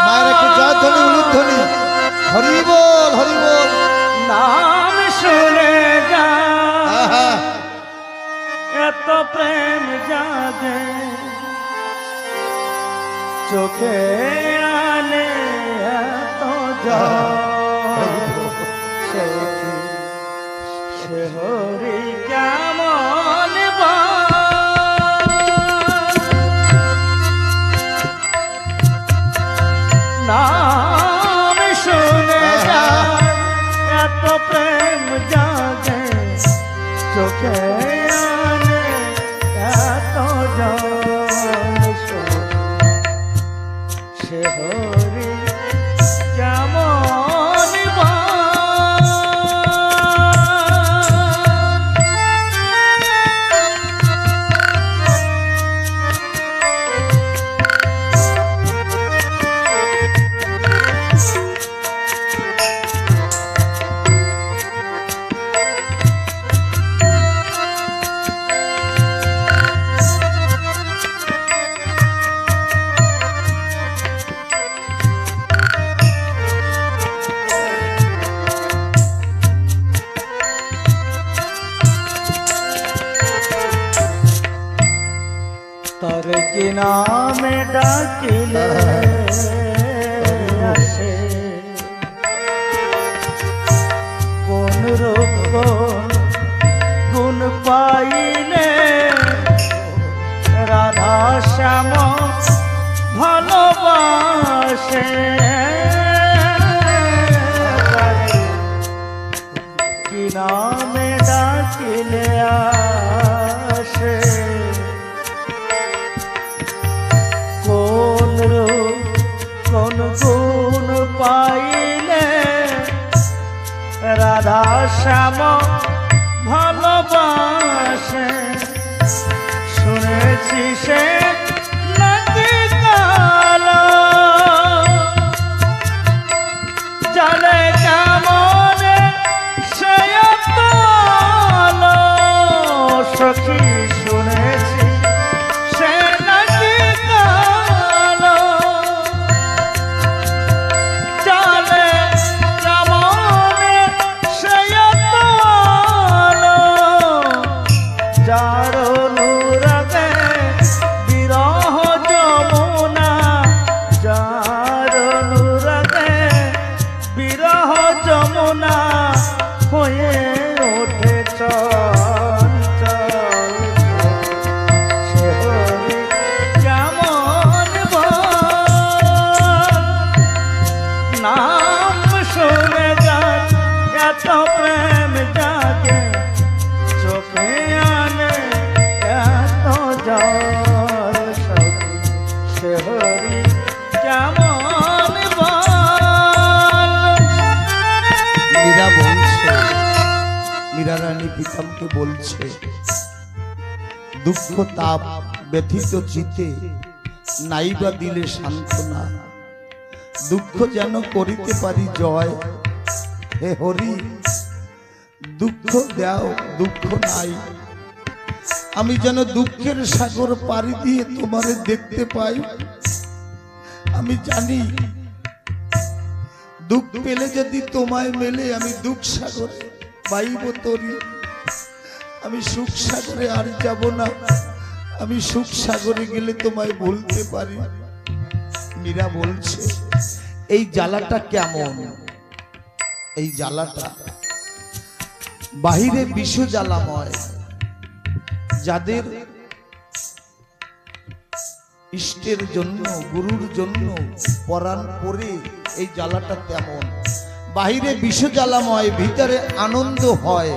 মায়ের একটু জয়ধ্বনি উলুধ্বনি হরি বল হরি বল। নাম শুনে যা এত প্রেম জাগে চোখে আনে এত সে হরি কেমন নাম শুনে যা এত প্রেম জাগে চোখে আনে এত সে হরি কেমন তোর কি নামে ডাকিলে আসে কোন রূপ গুণ পাইলে রাধা শ্যাম ভালোবাসে কি নামে ডাকিলে আসে কোন গুণ পাইলে রাধা শ্যাম ভালোবাসে শুনেছি সে নাকি কালো জানে কেমন সে সখী শুনেছি সে নাকি কালো জানে কেমন সে যার অনুরাগে বিরহ যমুনা যার অনুরাগে বিরহ যমুনা হয়ে ওঠে চঞ্চল সে হরি কেমন নাম শুনে যান এত প্রেম জাগে চোখে আনে এত জল সে হরি কেমন মীরা বলছে, মীরা রানী পিতামকে বলছে, দুঃখ তাপ ব্যথিত চিতে নাইবা দিলে সান্ত্বনা, দুঃখ যেন করিতে পারি জয়, হে হরি দুঃখ দাও দুঃখ নাই, আমি যেন দুঃখের সাগর পাড়ি দিয়ে তোমারে দেখতে পাই। আমি জানি দুঃখ পেলে যদি তোমায় মেলে আমি দুঃখ সাগরে পাইব তরি, আমি সুখ সাগরে আর যাব না, আমি সুখ সাগরে গেলে তোমায় বলতে পারি। মীরা বলছে এই জ্বালাটা কেমন, এই জ্বালাটা বাহিরে বিষ জ্বালাময়, যাদের ইষ্টের জন্য গুরুর জন্য পরাণ পরে এই জ্বালাটা তেমন, বাহিরে বিষ জ্বালাময় ভিতরে আনন্দ হয়,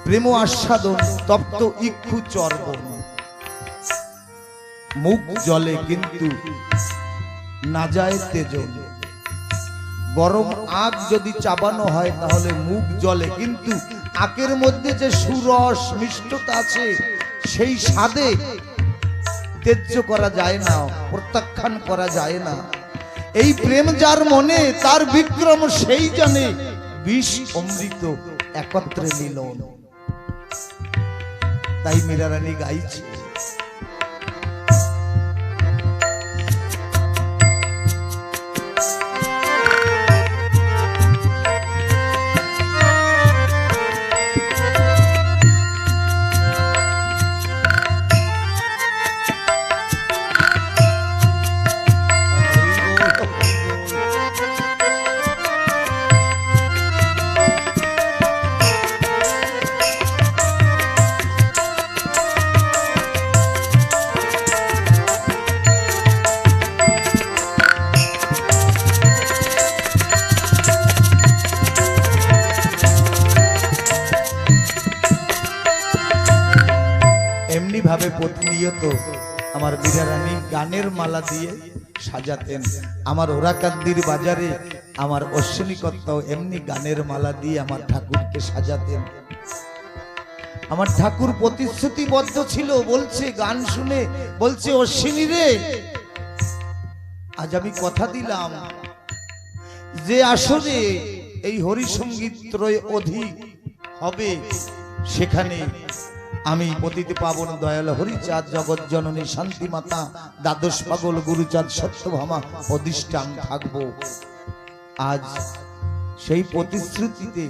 প্রেম আস্বাদন তপ্ত ইক্ষু চর্বণ, মুখ জলে কিন্তু না যায় তেজন, গরম আগ যদি চাবানো হয় তাহলে মুখ জলে, কিন্তু আখের মধ্যে যে সুরস মিষ্টতা আছে সেই স্বাদে তেজ্য করা যায় না, প্রত্যাখ্যান করা যায় না। এই প্রেম যার মনে তার বিক্রম সেই জানে, বিষ অমৃত একত্রে মিলন। তাই মীরা রানী গাইছে। এমনি ভাবে প্রতিনিয়ত আমার মীরা রানী গানের মালা দিয়ে সাজাতেন। আমার ওরাকান্দির বাজারে আমার অশ্বিনী কর্তাও এমনি গানের মালা দিয়ে আমার ঠাকুরকে সাজাতেন। আমার ঠাকুর প্রতিশ্রুতিবদ্ধ ছিল, বলছে গান শুনে, বলছে অশ্বিনী রে, আজ আমি কথা দিলাম যে আসরে এই হরিসঙ্গীত ত্রয় অধিক হবে সেখানে আমি পতিতে পাবন দয়াল হরিচাঁদ জগৎ জননী শান্তি মাতা দ্বাদশ পাগল গুরুচাঁদ সত্যভামা অধিষ্ঠান থাকবো। আজ সেই প্রতিশ্রুতিতে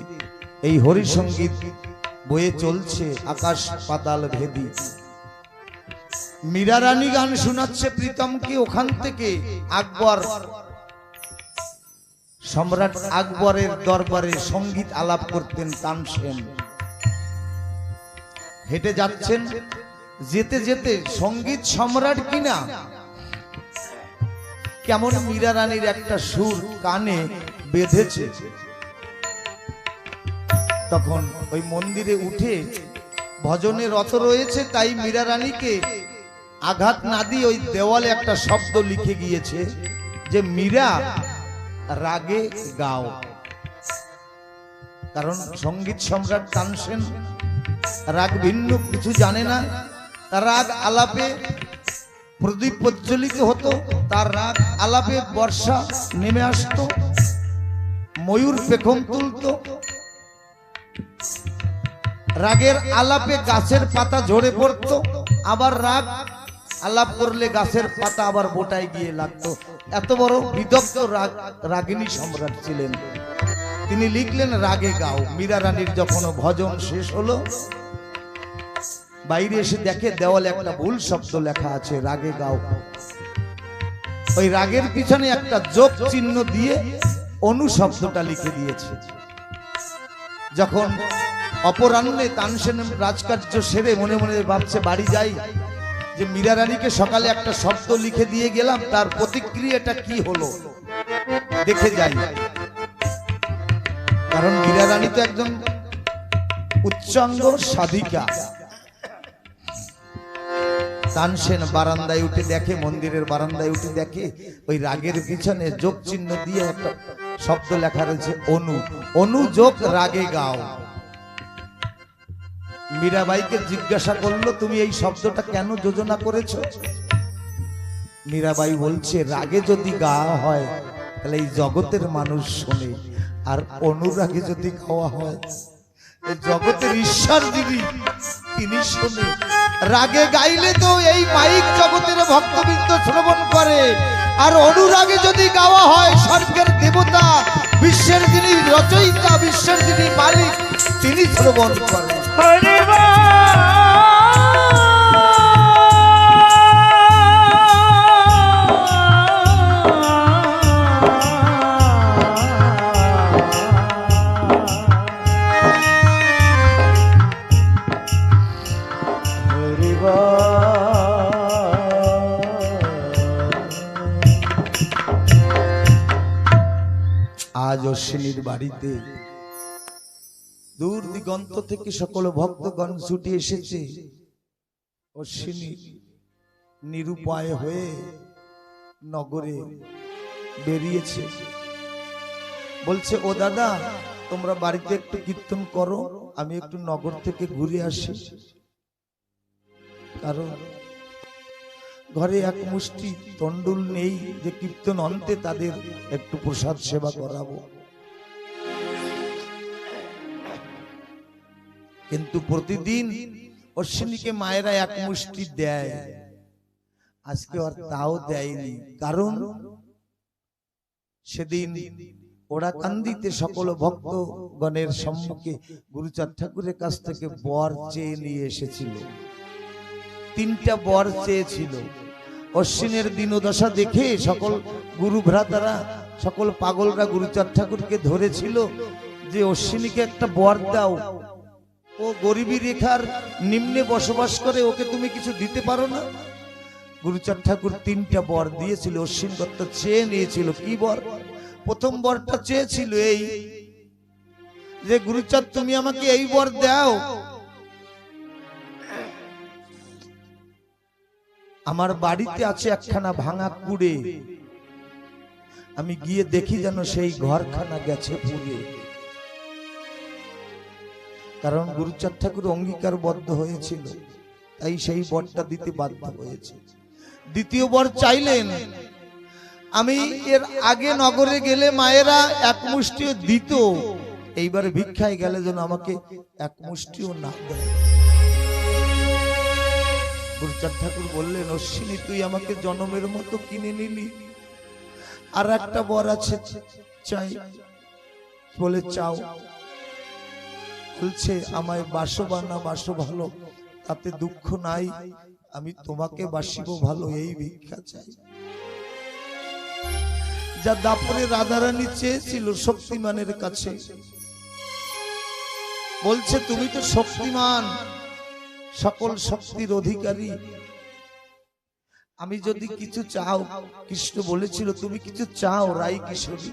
এই হরিসঙ্গীত বয়ে চলছে আকাশ পাতাল ভেদি। মীরা রানী গান শোনাচ্ছে প্রীতমকে। ওখান থেকে আকবর, সম্রাট আকবরের দরবারে সঙ্গীত আলাপ করতেন তানসেন। হেঁটে যাচ্ছেন, যেতে যেতে সঙ্গীত সম্রাট কিনা কেমন মীরা রানীর একটা সুর কানে বেঁধেছে। তখন ওই মন্দিরে উঠে ভজনে রত রয়েছে, তাই মীরা রানীকে আঘাত না দিয়ে ওই দেওয়ালে একটা শব্দ লিখে গিয়েছে যে মীরা রাগে গাও। কারণ সঙ্গীত সম্রাট তানসেন রাগ ভিন্ন কিছু জানে না। রাগ আলাপে প্রদীপ প্রজ্বলিত হতো, তার রাগ আলাপে বর্ষা নেমে আসতো, ময়ূর পেখম তুলতো, রাগের আলাপে গাছের পাতা ঝরে পড়তো, আবার রাগ আলাপ করলে গাছের পাতা আবার বোটায় গিয়ে লাগতো। এত বড় বিদগ্ধ রাগিনী সম্রাট ছিলেন। তিনি লিখলেন রাগে গাও। মীরা রানীর যখন ভজন শেষ হলো, বাইরে এসে দেখে দেওয়ালে একটা ভুল শব্দ লেখা আছে, রাগে গাও। ওই রাগের পিছনে একটা যোগ চিহ্ন দিয়ে অনু শব্দটা লিখে দিয়েছে। যখন অপরাহ্নে তানসেন রাজকার্য সেরে মনে মনে ভাবছে বাড়ি যাই, যে মীরা রানীকে সকালে একটা শব্দ লিখে দিয়ে গেলাম, তার প্রতিক্রিয়াটা কি হলো দেখে যাই। কারণ মীরা রানী তো একজন উচ্চাঙ্গ সাধিকা। তানসেন বারান্দায় উঠে দেখে, মন্দিরের বারান্দায় উঠে দেখে ওই রাগের পিছনে যোগ চিহ্ন দিয়ে একটা শব্দ লেখা রয়েছে অনু। অনু যোগ রাগে গাও। মীরাবাইকে জিজ্ঞাসা করলো, তুমি এই শব্দটা কেন যোজনা করেছো? মীরাবাই বলছে, রাগে যদি গাওয়া হয় তাহলে এই জগতের মানুষ শোনে, আর অনুরাগে যদি গাওয়া হয় এই জগতের ঈশ্বর যিনি তিনি শোনে। রাগে গাইলে তো এই মাইক জগতের ভক্তবৃন্দ শ্রবণ করে, আর অনুরাগে যদি গাওয়া হয় স্বর্গের দেবতা, বিশ্বের যিনি রচয়িতা, বিশ্বের যিনি মালিক, তিনি শ্রবণ করেন। আজ অশ্বিনীর বাড়িতে দূর দিগন্ত থেকে সকল ভক্তগণ ছুটে এসেছে। অশ্বিনী নিরুপায় হয়ে নগরে বেরিয়েছে। বলছে, ও দাদা, তোমরা বাড়িতে একটু কীর্তন করো, আমি একটু নগর থেকে ঘুরে আসি। কারণ ঘরে এক মুষ্টি তন্ডুল নেই যে কীর্তন অন্তে তাদের একটু প্রসাদ সেবা করাবো। কিন্তু প্রতিদিন অশ্বিনীকে মায়েরা এক মুষ্টি দেয়, আজকে আর তাও দেয়নি। কারণ সেদিন ওরা কান্দিতে সকল ভক্তগণের সম্মুখে গুরুচাঁদ ঠাকুরের কাছ থেকে বর চেয়ে নিয়ে এসেছিল। 3টা বর চেয়েছিল। অশ্বিনের দিনদশা দেখে সকল গুরু ভ্রাতারা, সকল পাগলরা গুরুচাঁদ ঠাকুরকে ধরেছিল যে অশ্বিনীকে একটা বর দাও, ও গরিবী রেখার নিম্নে বসবাস করে, ওকে তুমি কিছু দিতে পারো না? গুরুচাঁদ ঠাকুর 3টা বর দিয়েছিল। অশ্বিন দত্ত চেয়ে নিয়েছিল। কি বর? প্রথম বরটা চেয়েছিল এই যে গুরুচাঁদ তুমি আমাকে এই বর দাও, আমার বাড়িতে আছে একখানা ভাঙা কুড়ে, আমি গিয়ে দেখি যেন সেই ঘরখানা গেছে পুড়ে। কারণ গুরুচাঁদ ঠাকুর অঙ্গীকারবদ্ধ হয়েছিল, তাই সেই বরটা দিতে বাধ্য হয়েছে। দ্বিতীয় বর চাইলেন, আমি এর আগে নগরে গেলে মায়েরা এক মুষ্টিও দিত, এইবার ভিক্ষায় গেলে যেন আমাকে এক মুষ্টিও না দেয়। গুরুচাঁদ ঠাকুর বললেন, অশ্বিনী তুই আমাকে জনমের মতো কিনে নিলি, আর একটা বর আছে চাই। বলে চাও? বলছে আমায় বাসো বা না বাসো ভালো, তাতে দুঃখ নাই, আমি তোমাকে বাসিব ভালো, এই ভিক্ষা চাই। যা দাপরে রাধারানী চেয়েছিল শক্তিমানের কাছে। বলছে তুমি তো শক্তিমান, সকল শক্তির অধিকারী, আমি যদি কিছু চাও, কৃষ্ণ বলেছিল তুমি কিছু চাও রাই কিশোরী,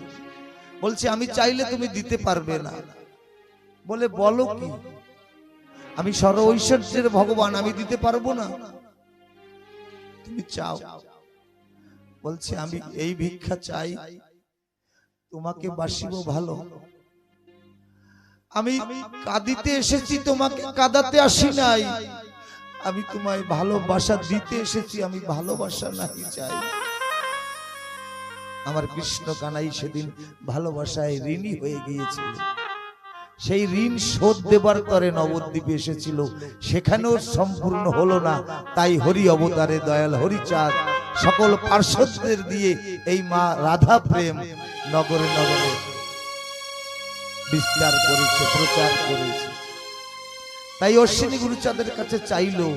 বলছে আমি চাইলে তুমি দিতে পারবে না। বলে বলো কি? আমি সর্ব ঐশ্বর্যের ভগবান, আমি দিতে পারবো না? তুমি চাও? বলছে আমি এই ভিক্ষা চাই, তোমাকে বাসিব ভালো। আমি কাঁদিতে এসেছি, তোমাকে কাঁদাতে আসি নাই, আমি তোমায় ভালোবাসা দিতে এসেছি, আমি ভালোবাসা নাহি চাই। আমার কৃষ্ণ কানাই সেদিন ভালোবাসায় ঋণী হয়ে গিয়েছিল। সেই ঋণ শোধ দেবার তরে নবদ্বীপে এসেছিল, সেখানেও সম্পূর্ণ হলো না। তাই হরি অবতারে দয়াল হরিচাঁদ সকল পার্শ্বদের দিয়ে এই মা রাধা প্রেম নগরে নগরে বিস্তার করেছে, প্রচার করেছে। তাই অশ্বিনী গুরুচাঁদের কাছে চাইলো,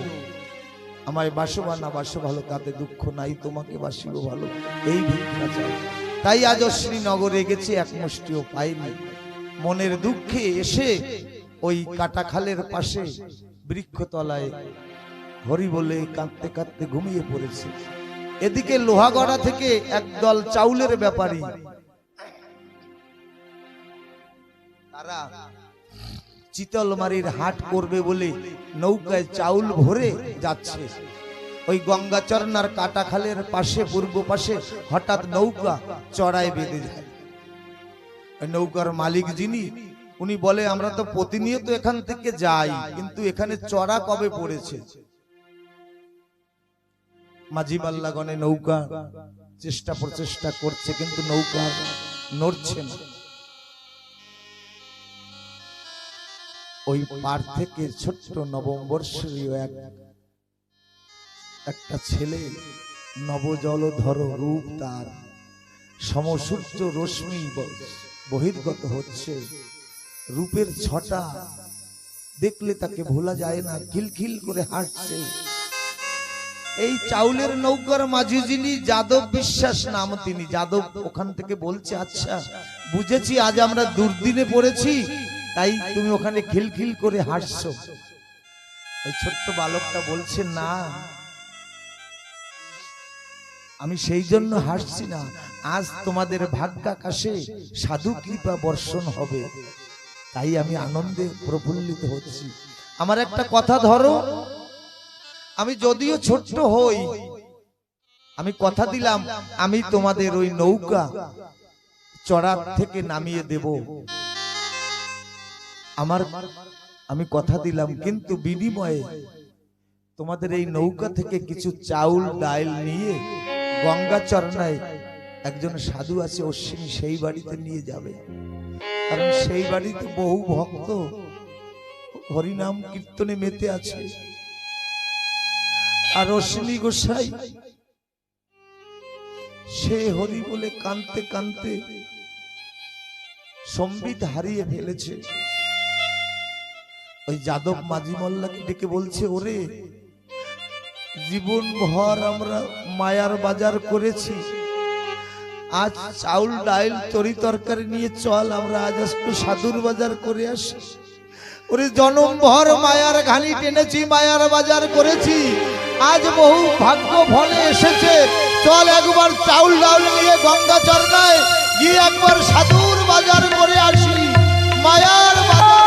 আমায় বাসো বা না বাসো ভালো, তাতে দুঃখ নাই, তোমাকে বাসিব ভালো, এই ভিক্ষা চাই। তাই আজ অশ্বিনী নগরে গেছে, এক মুষ্টিও পাইনি। মনের দুঃখে এসে ওই কাটাখালের পাশে বৃক্ষতলায় হরি বলে কাঁদতে কাঁদতে ঘুমিয়ে পড়েছে। এদিকে লোহাগড়া থেকে একদল চাউলের ব্যাপারী, তারা চিতলমারির হাট করবে বলে নৌকায় চাউল ভরে যাচ্ছে। ওই গঙ্গাচরণার কাটাখালের পাশে পূর্ব পাশে হঠাৎ নৌকা চড়ায় বেঁধে যায়। নৌকার মালিক যিনি, উনি বলে আমরা তো প্রতিনিয়ত এখান থেকে যাই, কিন্তু এখানে চড়া কবে পড়েছে? মাঝি মাল্লাগণে নৌকা চেষ্টা প্রচেষ্টা করছে, কিন্তু নৌকা নড়ছে না। ওই পার থেকে ছোট্ট নবম বর্ষীয় একটা ছেলে, নবজলধর রূপ, তার সমসূর্য রশ্মি বহির্গত হচ্ছে, রূপের ছটা দেখলে তাকে ভোলা যায় না, খিলখিল করে হাঁটছে। এই চাউলের নৌকার মাঝি যিনি, যাদব বিশ্বাস নাম, তিনি যাদব ওখান থেকে বলছে, আচ্ছা বুঝেছি আজ আমরা দুর্দিনে পড়েছি, তাই তুমি ওখানে খিলখিল করে হাসছো। ওই ছোট্ট বালকটা বলছে, না আমি সেই জন্য হাসছি না, আজ তোমাদের ভাগ্যাকাশে সাধু কৃপা বর্ষণ হবে, তাই আমি আনন্দে প্রফুল্লিত হচ্ছি। আমার একটা কথা ধরো, আমি যদিও ছোট্ট হই, আমি কথা দিলাম আমি তোমাদের ওই নৌকা চড়া থেকে নামিয়ে দেব, আমি কথা দিলাম, কিন্তু বিনিময়ে তোমাদের এই নৌকা থেকে কিছু চাউল ডাল নিয়ে গঙ্গাচরণায় একজন সাধু আছে অশ্বিনী, সেই বাড়িতে নিয়ে যাবে। কারণ সেই বাড়িতে বহু ভক্ত হরিনাম কীর্তনে মেতে আছে। আর অশ্বিনী গোসাই সে হরি বলে কানতে কানতে সম্বিত হারিয়ে ফেলেছে। ওই যাদব মাঝি মোল্লাকে ডেকে বলছে, ওরে জীবন ভর আমরা মায়ার বাজার করেছি, আজ চাউল ডাল তরি তরকারি নিয়ে চল, আমরা আজ একটু সাধুর বাজার করে আসি। ওরে জনম ভর মায়ার ঘানি টেনেছি, মায়ার বাজার করেছি, আজ বহু ভাগ্য ফলে এসেছে, চল একবার চাউল ডাল নিয়ে গঙ্গা চরণায় গিয়ে একবার সাধুর বাজার করে আসি। মায়ার বাজার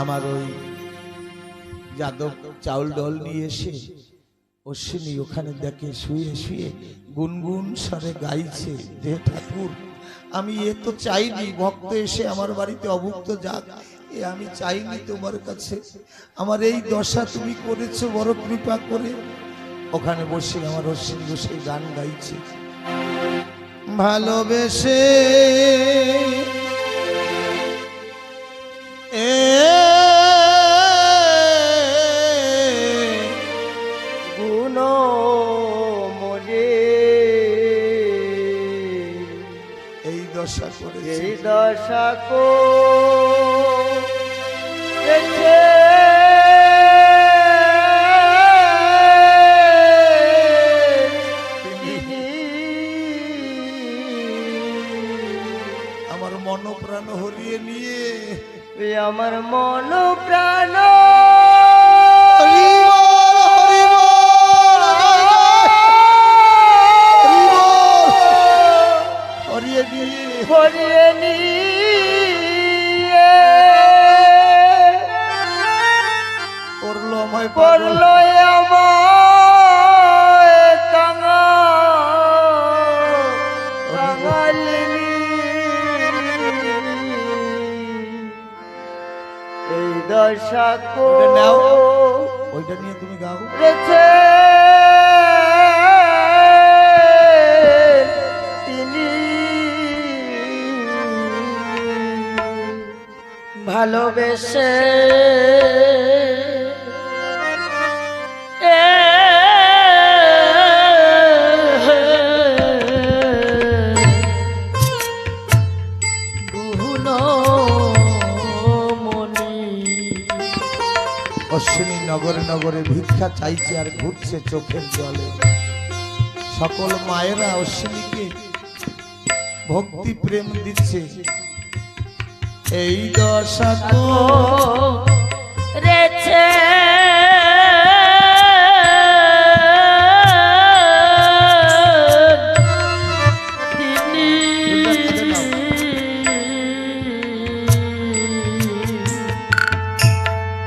আমার ওই যাদব চাউল ডল নিয়ে এসে অশ্বিনী ওখানে দেখে শুয়ে শুয়ে গুনগুন স্বরে গাইছে, যে ঠাকুর আমি এ তো চাইনি ভক্ত এসে আমার বাড়িতে অভুক্ত যাক, এ আমি চাইনি তোমার কাছে, আমার এই দশা তুমি করেছো বড় কৃপা করে। ওখানে বসে আমার অশ্বিনী বসে গান গাইছে, ভালোবেসে এই দশা করেছে আমার মন প্রাণ হরিয়ে নিয়ে, আমার মন প্রাণ হরিয়ে নিয়ে করলো আমায় করলো আমায় কাঙালিনী। এই দশা ওইটা নিয়ে তুমি গাও। করেছে ভালোবেসে অশ্বিনী নগরে নগরে ভিক্ষা চাইছে আর ঘুরছে চোখের জলে। সকল মায়েরা অশ্বিনীকে ভক্তি প্রেম দিচ্ছে। এই দশা করেছে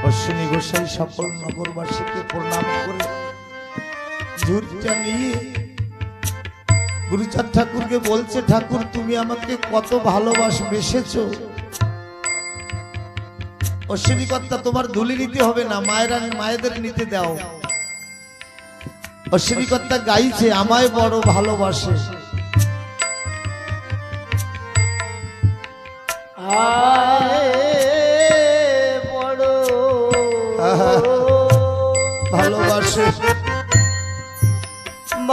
অশ্বিনী গোসাই সকল নগরবাসীকে প্রণাম করে ঝুড়িটা নিয়ে গুরুচাঁদ ঠাকুরকে বলছে, ঠাকুর তুমি আমাকে কত ভালোবাসবেসেছো। অশ্বিনী কর্তা তোমার ধুলি নিতে হবে না, মায়েদের নিতে দাও। অশ্বিনী কর্তা গাইছে, আমায় বড় ভালোবাসে, বড় ভালোবাসে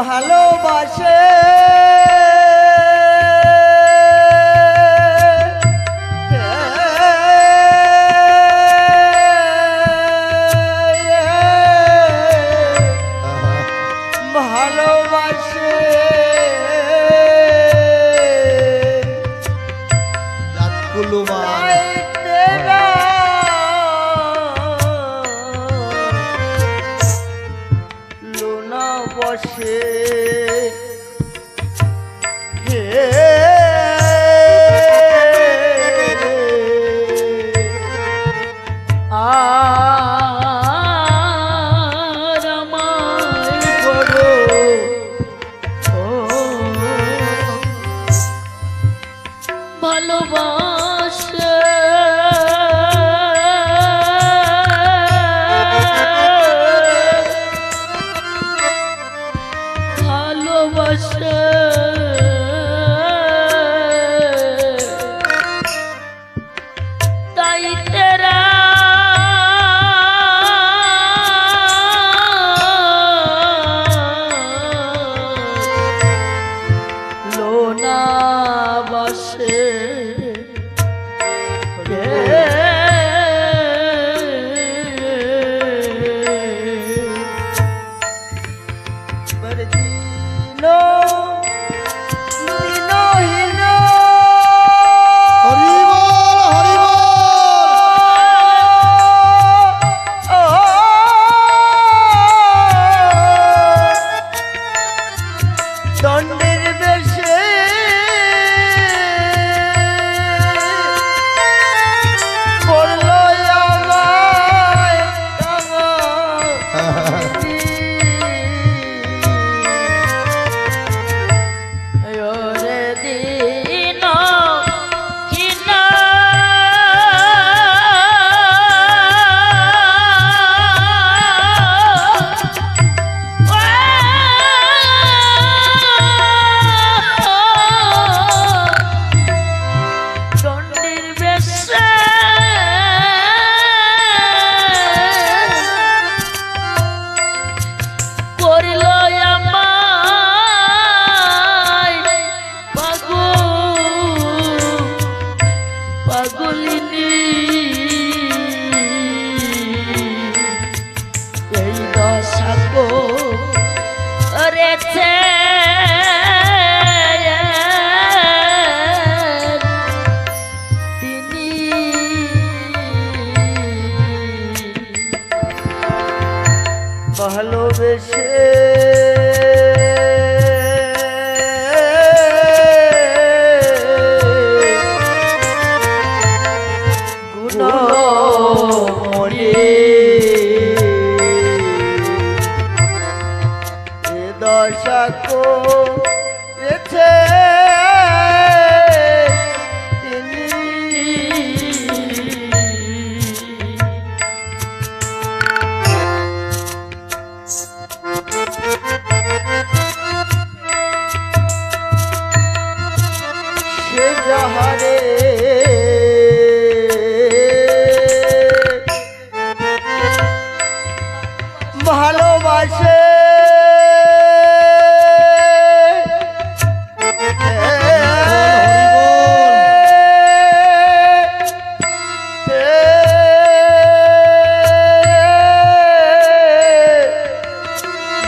ভালোবাসে ভালোবাসে লুনা বসে ভালোবাসে ভালোবাসে তাই তেরা লোনা বাসে দিনো দিনহীন হরি বল হরি বল দণ্ডের বেশে পড়লো আমায় ওরে দিন হীন দণ্ডের বেশে করিল আমায় পাগলিনী এই দশা করেছে তিনি ভালোবেসে গুণমণি এ দশা করেছে তিনি সে যাহারে ভালোবাসে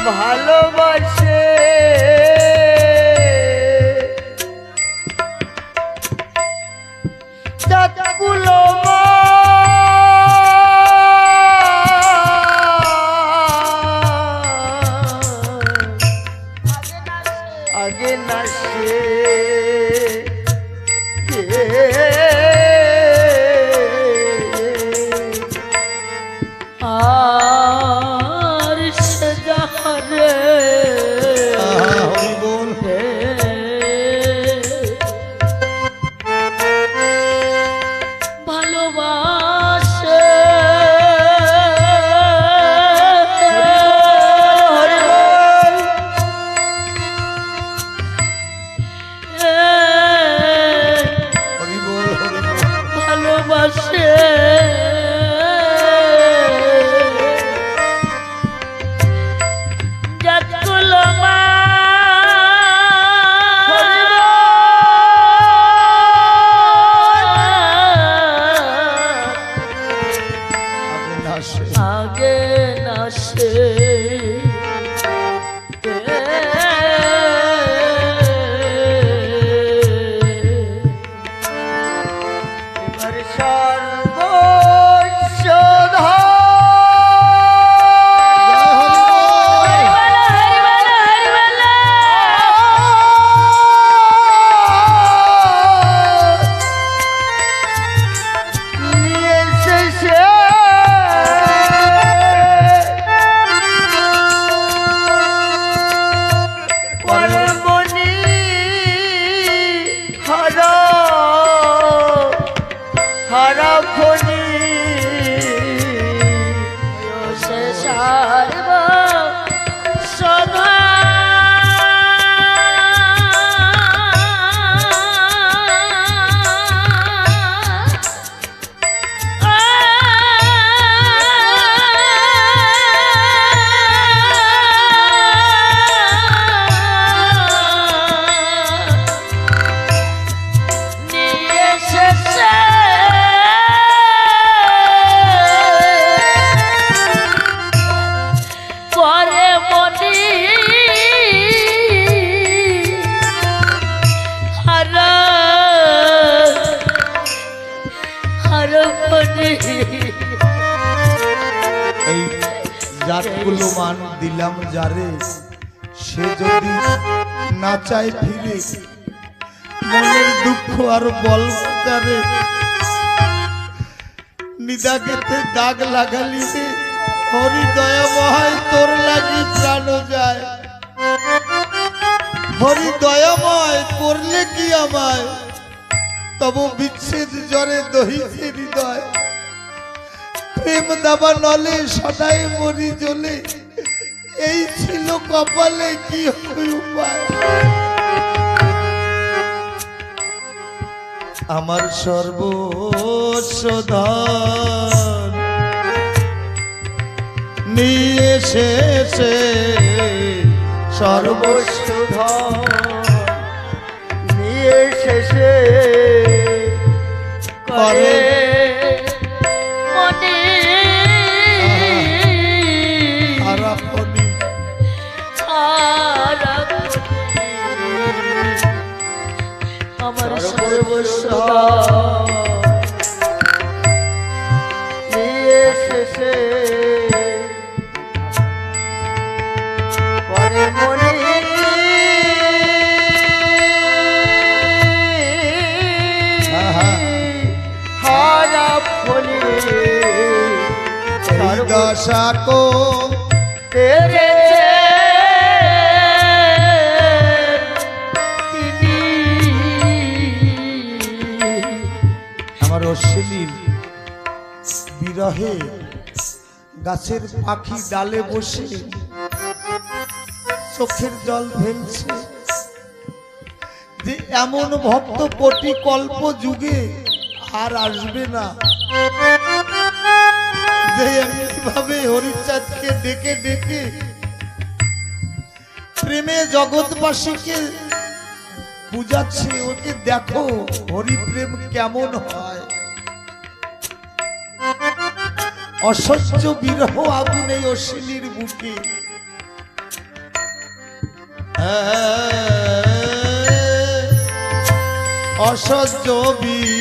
ভালোবাসে চাঁদগুলো আগে না সে আর সে যাহারে হরি বল ভালোবাসে হরি বল হরি বল লাখগুলো মান দিলাম যারে, সে যদি না চায় ফিরে, মনের দুঃখ আর বলকারে নিদাকেতে দাগ লাগালি রে। হরি দয়াময় তোর লাগি প্রাণ যায়, হরি দয়াময় করলে কি আমায়, তব বিচ্ছেদ জ্বরে দহিছে হৃদয়। প্রেম দাবা নলে সদাই মরি জ্বলে, এই ছিল কপালে কি হবে উপায়। আমার সর্বস্ব ধন নিয়ে শেষে, সর্বস্ব ধন নিয়ে শেষে করে মনে আরাপনি আমার সর্বস্ব নিয়ে শেষে পরে মনে হারা ফলে এই দশা কো তেরে আমার অশ্বিনীর বিরহে গাছের পাখি ডালে বসে চোখের জল ফেলছে, যে এমন ভক্ত কোটি কল্প যুগে আর আসবে না, যে এমনিভাবে হরিচাঁদকে ডেকে ডেকে প্রেমে জগৎবাসীকে বুঝাচ্ছে, ওকে দেখো হরিপ্রেম কেমন হয়। অসহ্য বিরহ আগুন এই অশ্বিনীর বুকে, অসহ্য বিরহ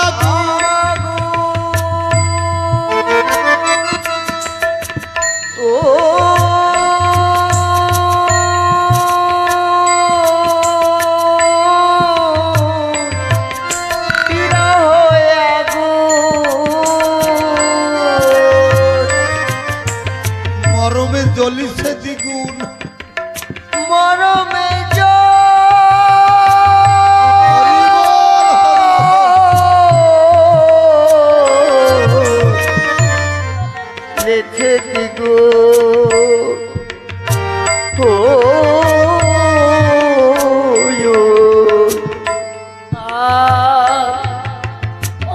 আগুন। ও মরমে জ্বলিছে দ্বিগুণ, মরমে লেছে দিগো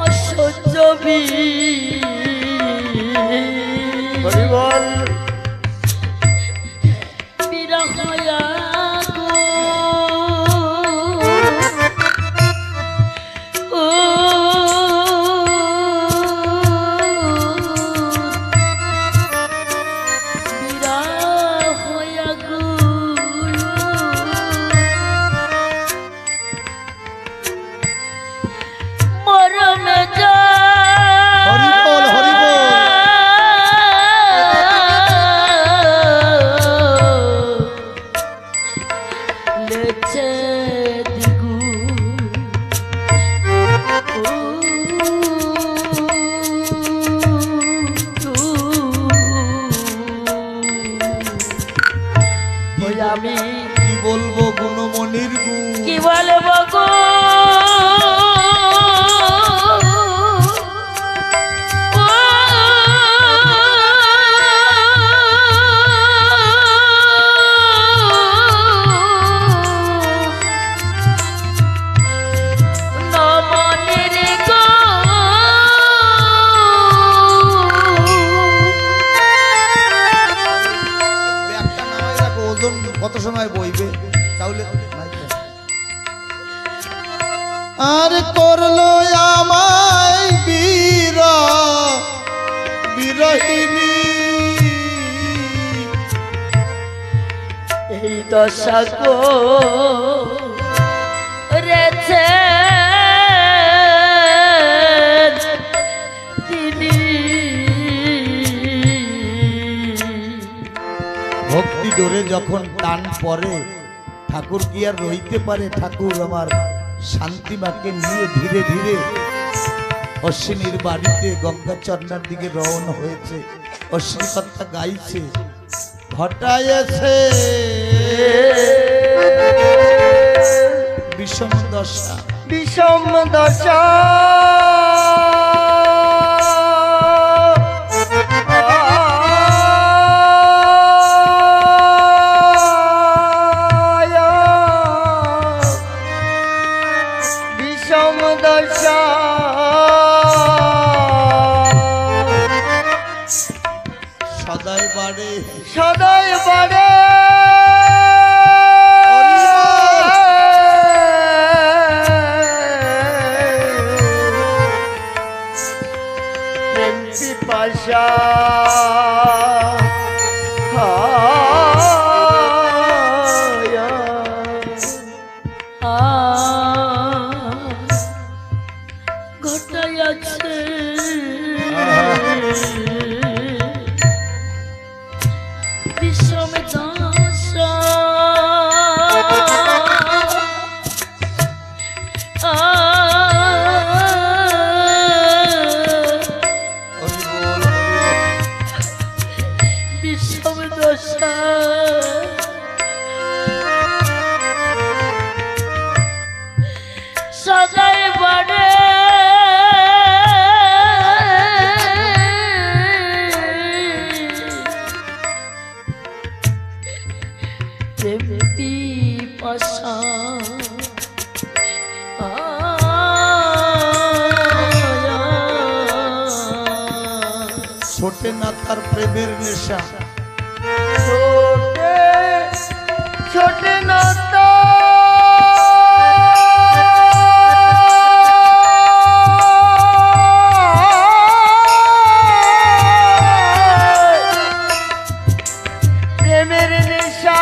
অসহ্য হরিবল বিরহয়া মরমে যা হরিবল হরিবল। লেছে ওই আমি কি বলবো গুণমণির গুণ, কি বলবো গো একটা নামাই রাখো, ওজন কত সময় বইবে তাহলে। আর করলো আমায় বিরহিনী, এই দশা গো রেছে ভক্তি ডোরে যখন টান পড়ে ঠাকুর কি আর রইতে পারে? ঠাকুর আমার শান্তিমাকে নিয়ে ধীরে ধীরে অশ্বিনীর বাড়িতে গঙ্গাচরণার দিকে রওনা হয়েছে। অশ্বিনী কথা গাইছে, ঘটাইছে বিষম দশা। বিষম দশা বিষম দশা সদাই বাড়ে সদাই বাড়ে প্রেম পিপাসা ঘটাইয়াছে বিষম দশা বিষম দশা সদাই বাড়ে প্রেম পিপাসা ছোটে না তার প্রেমের নেশা। ছোটে ছোটে নতা প্রেমের নেশা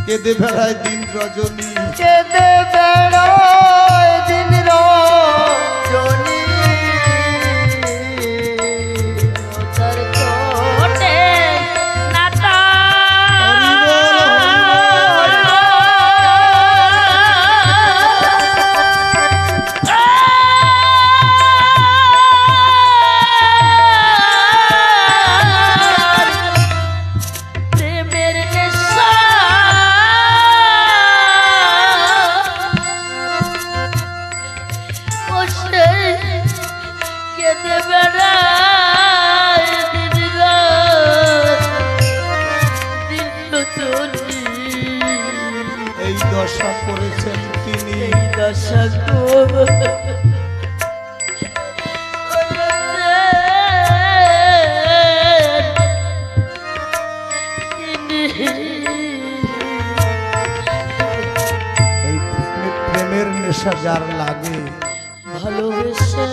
কেঁদে বেড়ায় দিন রজনী, কেঁদে বেড়ায় দিন রজনী তার ছোটে নাতা প্রেমের নেশা বসে কেঁদে বেড়ায় দিন রাত দিন রজনী। এই দশা করেছেন তিনি। এই দশা গো এই প্রেমের নেশা যার লাগে ভালোবেসে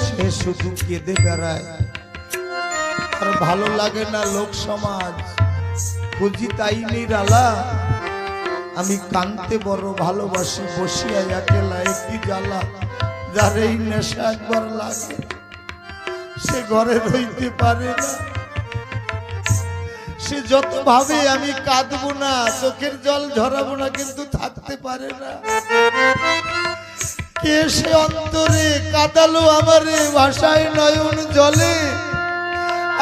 সে শুধু কেঁদে বেড়ায়, আর ভালো লাগে না লোক সমাজ। বুঝি তাই নিরালা আমি কানতে বড় ভালোবাসি, বসিয়া একলা একটি জ্বালা। যার এই নেশা একবার লাগে সে ঘরে রইতে পারে না। সে যত ভাবে আমি কাঁদবো না, চোখের জল ঝরাবো না, কিন্তু থাকতে পারে না। কে সে অন্তরে কাঁদালো আমারে ভাষায় নয়ন জলে।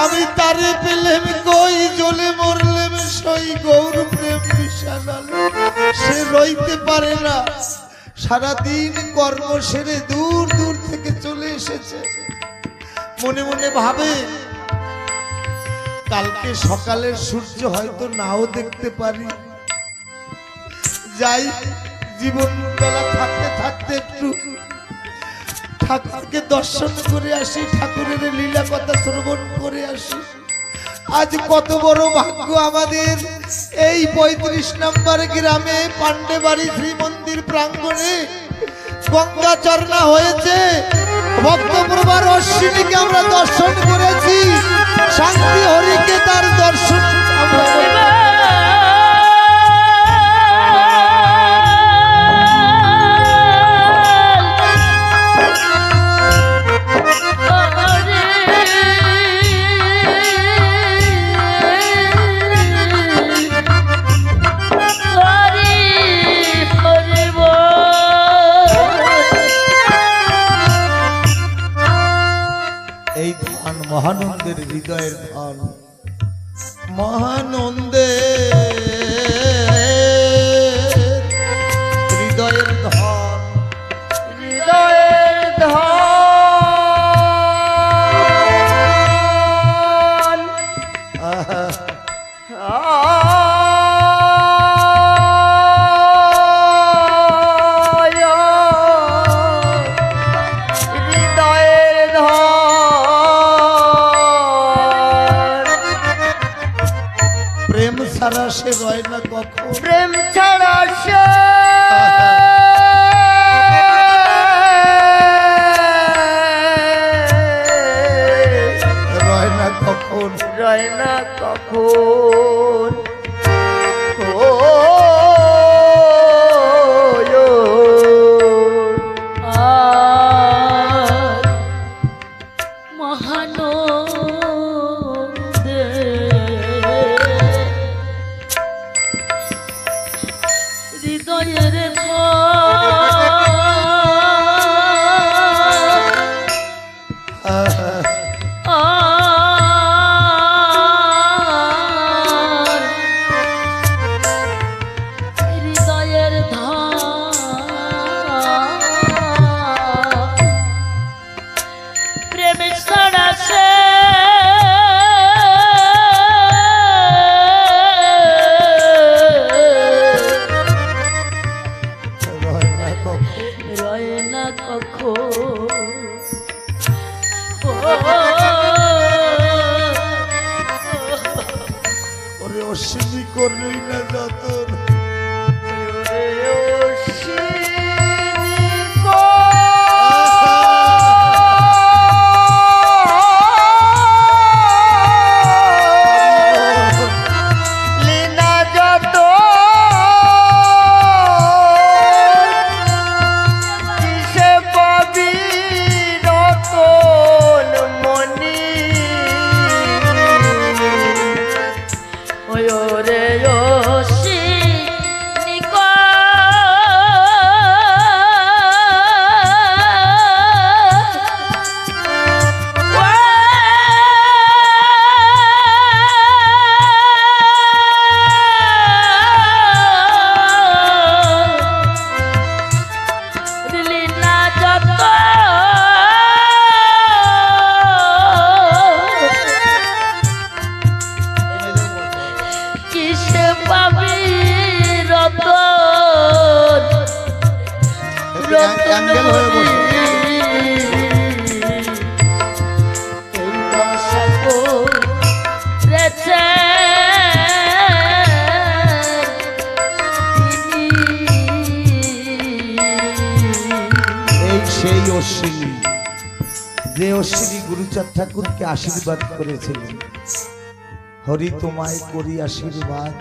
আমি তারে পেলেম কই জ্বলে মরলেম সই গৌর প্রেম বিষাদালো। সে রইতে পারে না, সারাদিন কর্ম সেরে দূর দূর থেকে চলে এসেছে। মনে মনে ভাবে কালকে সকালের সূর্য হয়তো নাও দেখতে পারি, যাই জীবন বেলা থাকতে থাকতে একটু ঠাকুরকে দর্শন করে আসি, ঠাকুরের লীলা কথা শ্রবণ করে আসি। আজ কত বড় ভাগ্য আমাদের, এই 35 নম্বর গ্রামে পান্ডে বাড়ি শ্রী মন্দির প্রাঙ্গণে গঙ্গাচরণা হয়েছে। ভক্তপ্রভার অশ্বিনীকে আমরা দর্শন করেছি, শান্তি হরিকে তার দর্শন আমরা করেছি। রে এই ধন মহানন্দের হৃদয়ের ধন, মহানন্দের হৃদয়ের ধন। হৃদয়ের ধন আহা, হৃদয়ের ধন প্রেম ছাড়া সে রয় না কখন, প্রেম ছাড়া সে রয় না কখন। রয় না কখন ও আর মহানন্দে হৃদয়ের আহা, আর হৃদয়ের প্রেম ছাড়া সে রয় না কখন। রয় না কখন ওরে অশ্বিনী করলি না যতন, লীনা যত কিসে পাবি রতন মনি ওরে কিসে পাবি রতন অ্যাঙ্গেল হয়ে বসে। এই দশা করেছে এই সেই অশ্বিনী, যে অশ্বিনী গুরুচাঁদ ঠাকুরকে আশীর্বাদ করেছিলেন, হরি তোমায় করি আশীর্বাদ,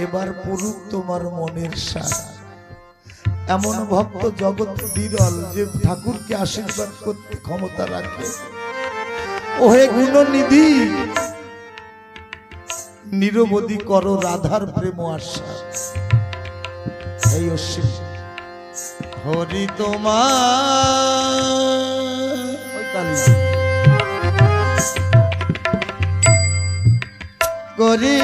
এবার পড়ুক তোমার মনের সাথ। এমন ভক্ত জগৎ বিরল যে ঠাকুরকে আশীর্বাদ করতে ক্ষমতা রাখে। ওহে গুণনিধি, নিরবধি করো রাধার প্রেম আশ্বাস। এই অশ্বিনী হরি তোমার করি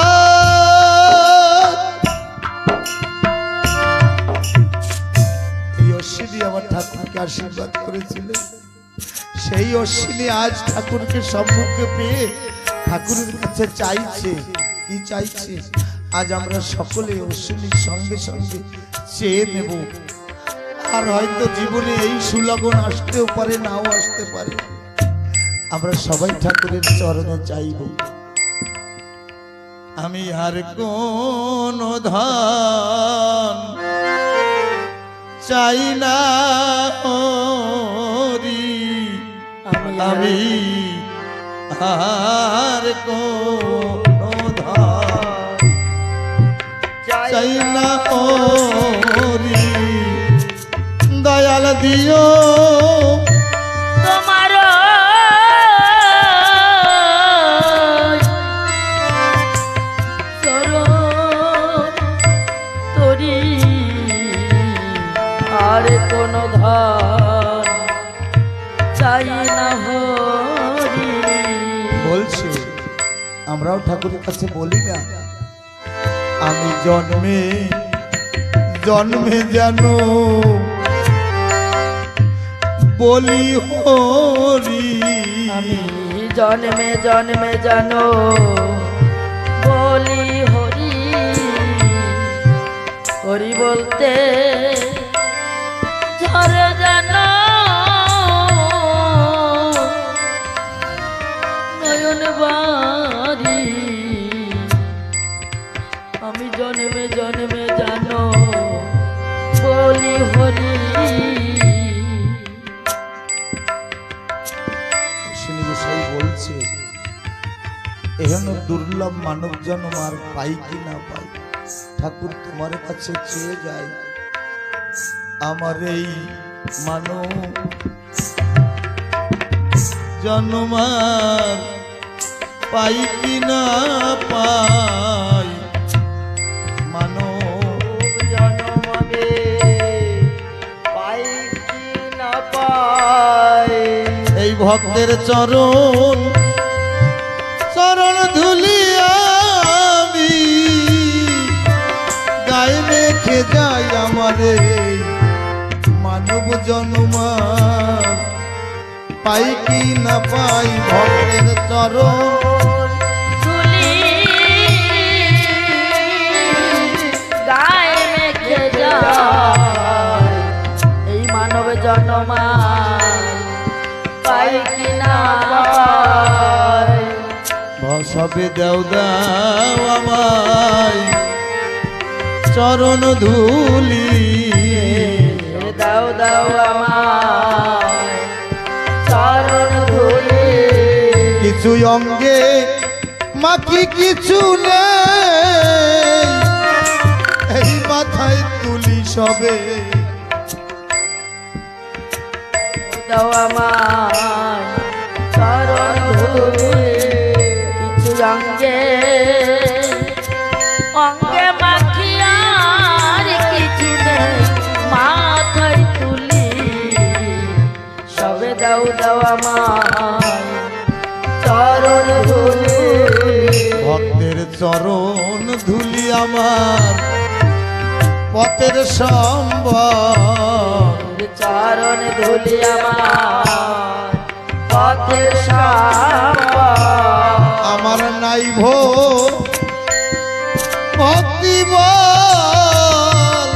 আশীর্বাদ। এই অশ্বিনী আমার ঠাকুরকে আশীর্বাদ করেছিলেন, সেই অশ্বিনী আজ ঠাকুরকে সম্মুখে পেয়ে ঠাকুরের কাছে চাইছে। কি চাইছে? আজ আমরা সকলে অশ্বিনীর সঙ্গে সঙ্গে চেয়ে নেব। আর হয়তো জীবনে এই সুলগন আসতেও পারে, নাও আসতে পারে, আমরা সবাই ঠাকুরের চরণে চাইব। আমি আর কোন ধন চাই না হরি, আমি আর কোন ধন চাই না হরি, দয়াল দিও আমরাও ঠাকুরের কাছে বলি না, আমি জন্মে জন্মে জানো বলি হরি, আমি জন্মে জন্মে জানো বলি হরি, হরি বলতে ঝরে জানো নয়ন বাড়ি, আমি জন্মে জন্মে জানো বলি হরি। শ্রী গোসাই বলছে এহেন দুর্লভ মানব জন্ম আর পাই কি না পাই, ঠাকুর তোমার কাছে চেয়ে যায় আমার এই মানব জন্ম আর পাই কি না পাই, মানব জনমে পাই কি না পাই, এই ভক্তের চরণ চরণ ধুলি আমি গায়ে মেখে যাই আমার এই মানব জন্ম পাই কি না পাই, ভক্তের চরণ তুলি গায়ে মেখে যায় এই মানব জন্ম পাই কিনা পাই, সবে দেও দাও আমায় চরণ ধুলি, দাও দাও আমায় চরণ ধুলি, কিছু অঙ্গে মাখি কিছু নেই এই মাথায় তুলি সবে, দাও আমায় চরণ ধুলি, কিছু অঙ্গে অঙ্গে মাখিয়ার কিছু নেই মাথায় তুলি, সবে দাও দাও আমায় চরণ ধুলি, ভক্তের চরণ ধুলি আমার পথের সম্বল, চরণ ধুলি আমার পথের সম্বল, আমার নাই ভক্তি বল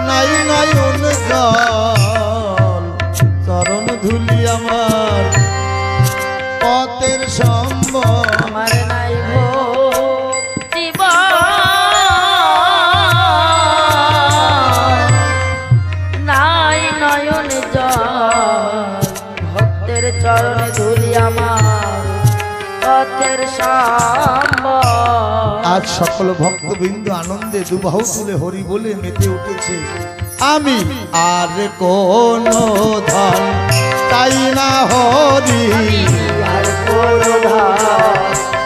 নাই নয়ন জল, চরণ ধুলি আমার পথের সম্বল, আমার নাই ভক্তি বল, নাই নয়ন জল, ভক্তের চরণ ধুলি আমার পথের সম্বল। আজ সকল ভক্তবৃন্দ আনন্দে দুবাহু তুলে হরি বলে মেতে উঠেছে। আমি আর কোন ধন চাই না হরি, আর কোনো ধার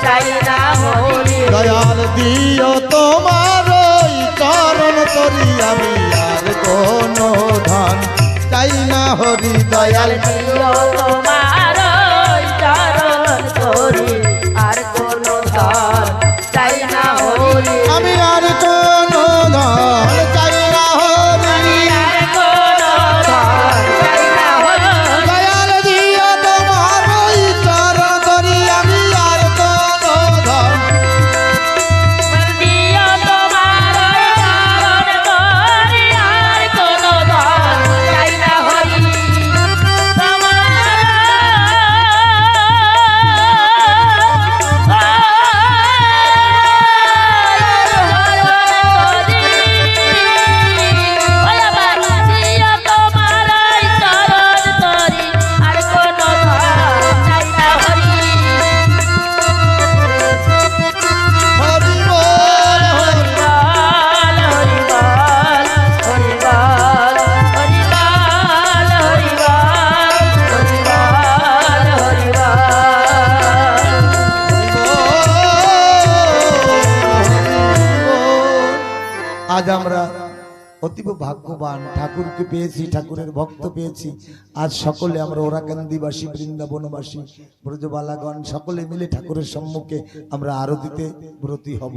চাই না হরি, দয়াল দিও তোমার ওই চরণ তরি, আমি আর কোন ধন চাই না হরি, দয়াল দিও তোমার ওই চরণ তরি, আর কোনো ধার চাই না হরি, আমি আর কোন ধন চাই না হরি, আর কোনো ধার চাই না হরি, দয়াল দিও তোমার ওই চরণ তরি, আমি আর কোন ধন দিও তোমার ওই চরণ তরি, আর কোনো ধার চাই না হরি, হরি বল হরি আজ আমরা অতীব ভাগ্যবান, ঠাকুরকে পেয়েছি, ঠাকুরের ভক্ত পেয়েছি। আজ সকলে আমরা ওরাকান্দিবাসী, বৃন্দাবনবাসী, ব্রজবালাগণ সকলে মিলে ঠাকুরের সম্মুখে আমরা আরতিতে ব্রতী হব।